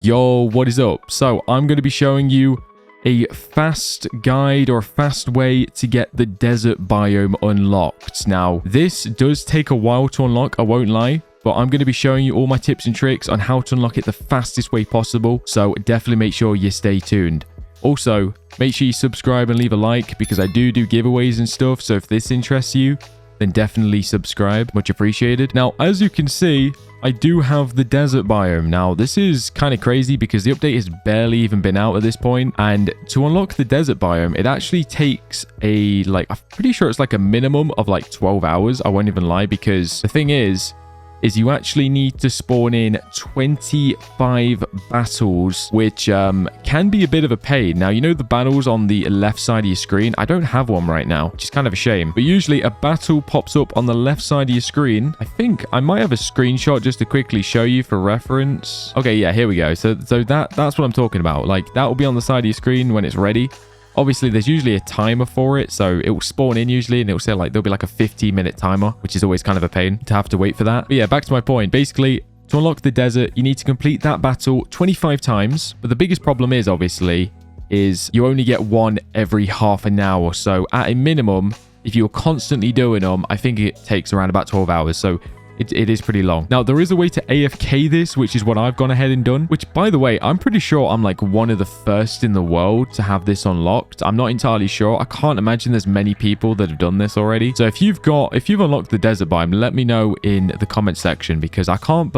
Yo, what is up? So I'm going to be showing you a fast guide or a fast way to get the desert biome unlocked. Now, this does take a while to unlock, I won't lie, but I'm going to be showing you all my tips and tricks on how to unlock it the fastest way possible. So definitely make sure you stay tuned. Also, make sure you subscribe and leave a like because I do giveaways and stuff. So if this interests you, then definitely subscribe. Much appreciated. Now, as you can see, I do have the desert biome. Now, this is kind of crazy because the update has barely even been out at this point. And to unlock the desert biome, it actually takes I'm pretty sure it's like a minimum of like 12 hours. I won't even lie, because the thing is you actually need to spawn in 25 battles, which can be a bit of a pain. Now, you know the battles on the left side of your screen? I don't have one right now, which is kind of a shame. But usually a battle pops up on the left side of your screen. I think I might have a screenshot just to quickly show you for reference. Okay, yeah, here we go. So that's what I'm talking about. Like, that will be on the side of your screen when it's ready. Obviously, there's usually a timer for it, so it will spawn in usually, and it will say like there'll be like a 15-minute timer, which is always kind of a pain to have to wait for that. But yeah, back to my point. Basically, to unlock the desert, you need to complete that battle 25 times. But the biggest problem is, obviously, you only get one every half an hour. So at a minimum, if you're constantly doing them, I think it takes around about 12 hours. So it is pretty long. Now, there is a way to AFK this, which is what I've gone ahead and done, which, by the way, I'm pretty sure I'm like one of the first in the world to have this unlocked. I'm not entirely sure. I can't imagine there's many people that have done this already. So if you've unlocked the desert biome, let me know in the comment section, because I can't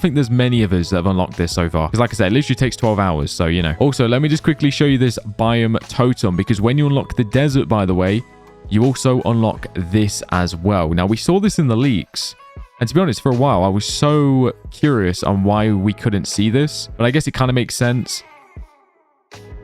think there's many of us that have unlocked this so far. Because like I said, it literally takes 12 hours. So, you know. Also, let me just quickly show you this biome totem, because when you unlock the desert, by the way, you also unlock this as well. Now, we saw this in the leaks. And to be honest, for a while, I was so curious on why we couldn't see this. But I guess it kind of makes sense.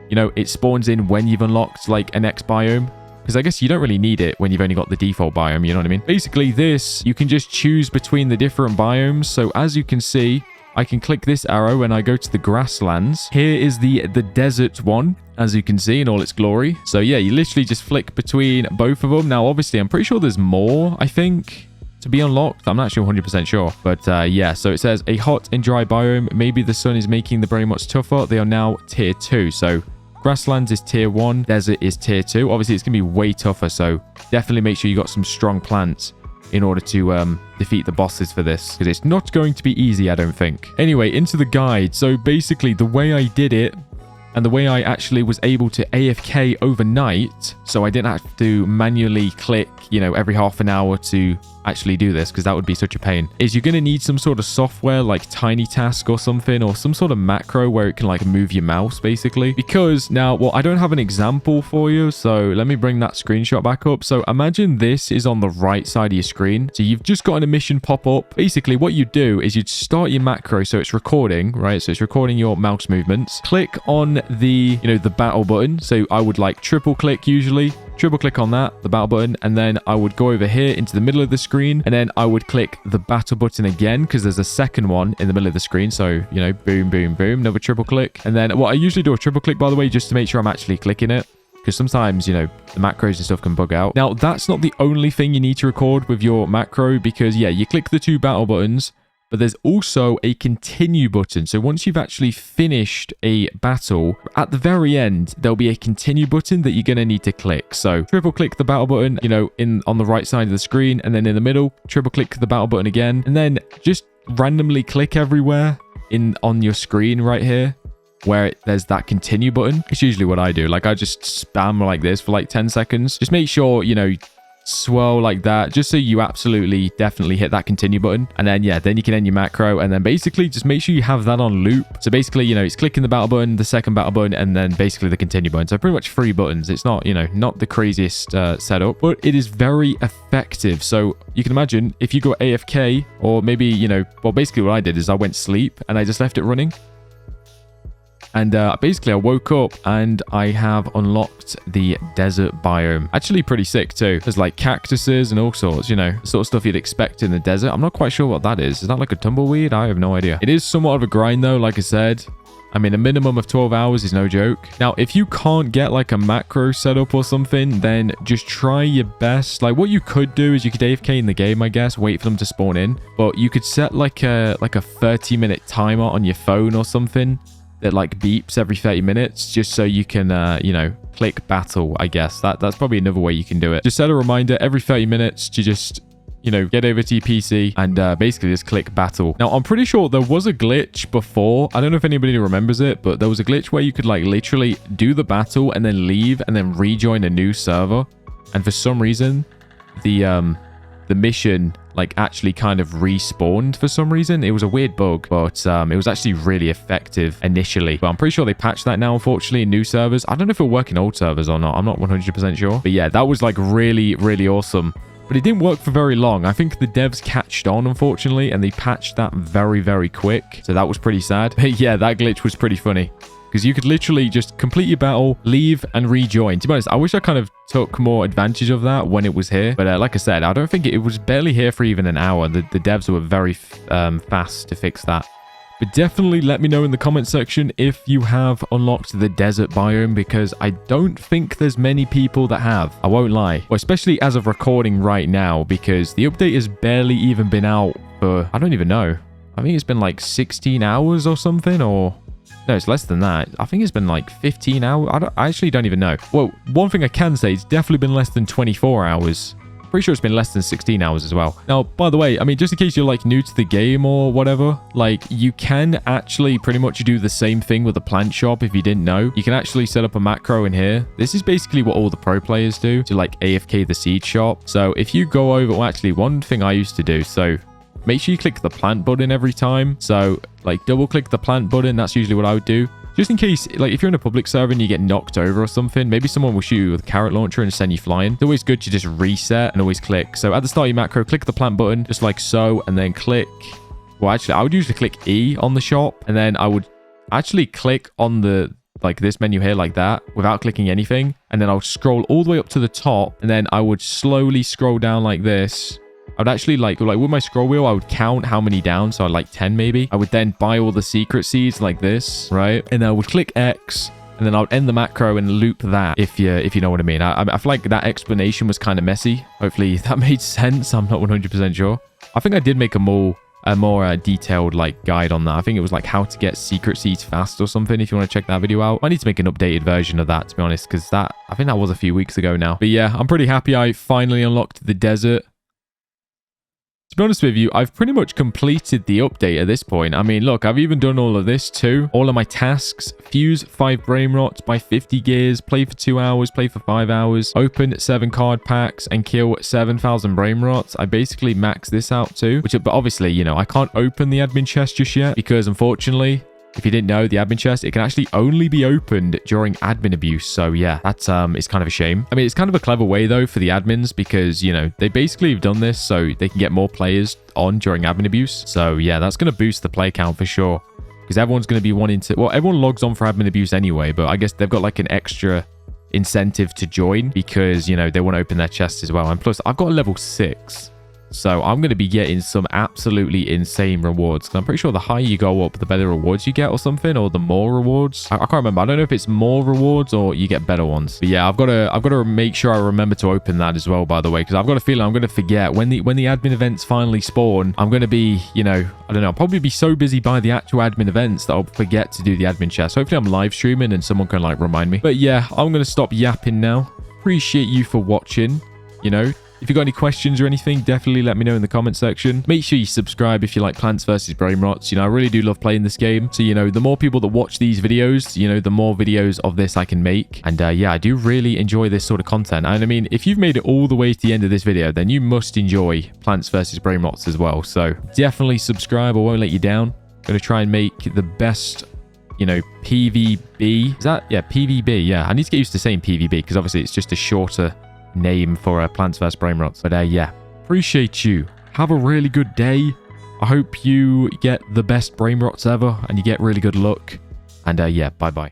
You know, it spawns in when you've unlocked like an X biome. Because I guess you don't really need it when you've only got the default biome, you know what I mean? Basically, you can just choose between the different biomes. So as you can see, I can click this arrow and I go to the grasslands. Here is the desert one, as you can see, in all its glory. So yeah, you literally just flick between both of them. Now, obviously, I'm pretty sure there's more, I think, to be unlocked. I'm not actually 100% sure, but yeah, so it says a hot and dry biome. Maybe the sun is making the Brainrots tougher. They are now tier 2. So grasslands is tier 1, desert is tier 2. Obviously, it's gonna be way tougher, so definitely make sure you got some strong plants in order to defeat the bosses for this, because it's not going to be easy, I don't think. Anyway, into the guide. So basically, the way I did it, and the way I actually was able to AFK overnight, so I didn't have to manually click, you know, every half an hour to actually do this, because that would be such a pain, is you're going to need some sort of software like Tiny Task or something, or some sort of macro where it can like move your mouse, basically. Because now, well, I don't have an example for you, so let me bring that screenshot back up. So imagine this is on the right side of your screen. So you've just got an emission pop up. Basically, what you do is you'd start your macro, so it's recording, right? So it's recording your mouse movements. Click on the battle button. So I would like triple click usually. Triple click on that, the battle button, and then I would go over here into the middle of the screen, and then I would click the battle button again, because there's a second one in the middle of the screen. So, you know, boom, boom, boom, another triple click. And then what I usually do a triple click, by the way, just to make sure I'm actually clicking it, because sometimes, you know, the macros and stuff can bug out. Now, that's not the only thing you need to record with your macro, because yeah, you click the 2 battle buttons, but there's also a continue button. So once you've actually finished a battle, at the very end, there'll be a continue button that you're going to need to click. So triple click the battle button, you know, on the right side of the screen, and then in the middle, triple click the battle button again, and then just randomly click everywhere on your screen right here where there's that continue button. It's usually what I do. Like, I just spam like this for like 10 seconds. Just make sure, you know, swirl like that, just so you absolutely definitely hit that continue button. And then yeah, then you can end your macro, and then basically just make sure you have that on loop. So basically, you know, it's clicking the battle button, the second battle button, and then basically the continue button. So pretty much 3 buttons. It's not, you know, not the craziest setup, but it is very effective. So you can imagine if you go AFK, or maybe, you know, well, basically what I did is I went sleep and I just left it running. And basically, I woke up and I have unlocked the desert biome. Actually, pretty sick too. There's like cactuses and all sorts, you know, sort of stuff you'd expect in the desert. I'm not quite sure what that is. Is that like a tumbleweed? I have no idea. It is somewhat of a grind though, like I said. I mean, a minimum of 12 hours is no joke. Now, if you can't get like a macro setup or something, then just try your best. Like, what you could do is you could AFK in the game, I guess, wait for them to spawn in. But you could set like a 30-minute timer on your phone or something. that like beeps every 30 minutes just so you can, you know, click battle, I guess. That's probably another way you can do it. Just set a reminder every 30 minutes to just, you know, get over to your PC and basically just click battle. Now, I'm pretty sure there was a glitch before. I don't know if anybody remembers it, but there was a glitch where you could like literally do the battle and then leave and then rejoin a new server. And for some reason, the mission like actually kind of respawned for some reason. It was a weird bug, but it was actually really effective initially. But I'm pretty sure they patched that now, unfortunately, in new servers. I don't know if it'll work in old servers or not. I'm not 100% sure. But yeah, that was like really, really awesome. But it didn't work for very long. I think the devs catched on, unfortunately, and they patched that very, very quick. So that was pretty sad. But yeah, that glitch was pretty funny because you could literally just complete your battle, leave, and rejoin. To be honest, I wish I kind of took more advantage of that when it was here. But like I said, I don't think it was barely here for even an hour. The devs were very fast to fix that. But definitely let me know in the comment section if you have unlocked the desert biome, because I don't think there's many people that have. I won't lie. Well, especially as of recording right now, because the update has barely even been out for, I don't even know. I think it's been like 16 hours or something, or... No, it's less than that. I think it's been like 15 hours. I actually don't even know. Well, one thing I can say, it's definitely been less than 24 hours. Pretty sure it's been less than 16 hours as well. Now, by the way, I mean, just in case you're like new to the game or whatever, like you can actually pretty much do the same thing with the plant shop if you didn't know. You can actually set up a macro in here. This is basically what all the pro players do to like AFK the seed shop. So if you go over, well, actually one thing I used to do, so make sure you click the plant button every time. So like double click the plant button. That's usually what I would do. Just in case, like, if you're in a public server and you get knocked over or something, maybe someone will shoot you with a carrot launcher and send you flying. It's always good to just reset and always click. So at the start of your macro, click the plant button, just like so, and then click... Well, actually, I would usually click E on the shop, and then I would actually click on the, like, this menu here like that, without clicking anything. And then I would scroll all the way up to the top, and then I would slowly scroll down like this. I would actually like with my scroll wheel, I would count how many down. So like 10 maybe. I would then buy all the secret seeds like this, right? And I would click X, and then I would end the macro and loop that, if you know what I mean. I feel like that explanation was kind of messy. Hopefully that made sense. I'm not 100% sure. I think I did make a more detailed like guide on that. I think it was like how to get secret seeds fast or something, if you want to check that video out. I need to make an updated version of that, to be honest, because I think that was a few weeks ago now. But yeah, I'm pretty happy I finally unlocked the desert. To be honest with you, I've pretty much completed the update at this point. I mean, look, I've even done all of this too. All of my tasks: fuse 5 Brainrots, buy 50 gears, play for 2 hours, play for 5 hours, open 7 card packs, and kill 7,000 Brainrots. I basically maxed this out too, but obviously, you know, I can't open the admin chest just yet because unfortunately, if you didn't know, the admin chest, it can actually only be opened during admin abuse. So yeah, that's it's kind of a shame. I mean, it's kind of a clever way though for the admins because, you know, they basically have done this so they can get more players on during admin abuse. So yeah, that's going to boost the play count for sure, because everyone's going to be wanting to, well, everyone logs on for admin abuse anyway, but I guess they've got like an extra incentive to join because, you know, they want to open their chests as well. And plus, I've got a level 6. So I'm going to be getting some absolutely insane rewards. I'm pretty sure the higher you go up, the better rewards you get or something, or the more rewards. I can't remember. I don't know if it's more rewards or you get better ones. But yeah, I've got to make sure I remember to open that as well, by the way, because I've got a feeling I'm going to forget when the admin events finally spawn. I'm going to be, you know, I don't know, I'll probably be so busy by the actual admin events that I'll forget to do the admin chest. Hopefully I'm live streaming and someone can like remind me. But yeah, I'm going to stop yapping now. Appreciate you for watching, you know. If you've got any questions or anything, definitely let me know in the comment section. Make sure you subscribe if you like Plants vs. Brainrots. You know, I really do love playing this game. So, you know, the more people that watch these videos, you know, the more videos of this I can make. And yeah, I do really enjoy this sort of content. And I mean, if you've made it all the way to the end of this video, then you must enjoy Plants vs. Brainrots as well. So definitely subscribe. I won't let you down. I'm going to try and make the best, you know, PvB. Is that? Yeah, PvB. Yeah, I need to get used to saying PvB because obviously it's just a shorter name for Plants vs. Brainrots. But yeah, appreciate you. Have a really good day. I hope you get the best Brainrots ever and you get really good luck. And yeah, bye bye.